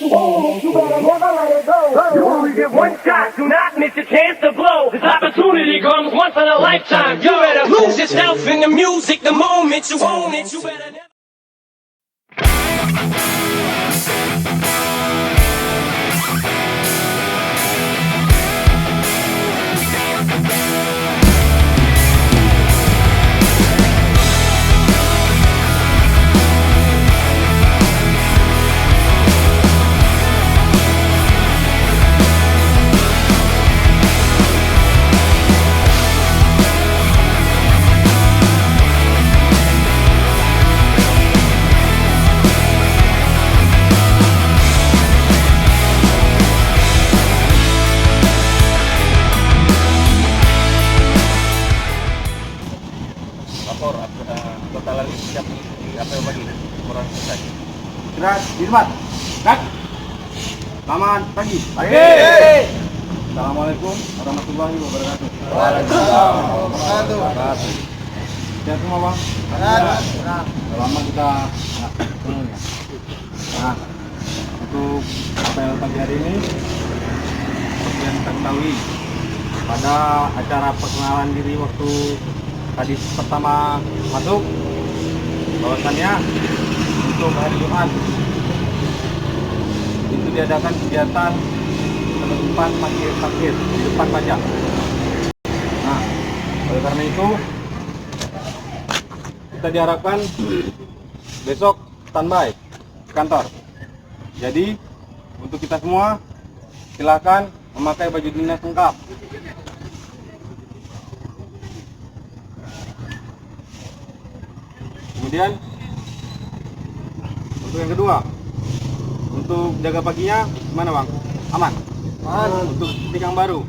You better never let it go. You only get one shot. Do not miss your chance to blow. This opportunity comes once in a lifetime. You better lose yourself in the music the moment you own it. You better never. Lapor anggota lalu siap di apel pagi kurang selesai. Gerak di tempat. Gerak. Selamat pagi. Pagi. Assalamualaikum warahmatullahi wabarakatuh. Waalaikumsalam warahmatullahi wabarakatuh. Sehat semua bang. Benar. Lama kita nggak ketemu ya. Nah, untuk apel pagi hari ini seperti yang kita ketahui pada acara perkenalan diri waktu tadi pertama masuk, bahwasannya untuk hari Jumat itu diadakan kegiatan penutupan parkir di depan pajak. Nah, oleh karena itu kita diharapkan besok standby di kantor. Jadi untuk kita semua silakan memakai baju dinas lengkap. Kemudian untuk yang kedua, untuk jaga paginya gimana bang? Aman? Untuk tikang baru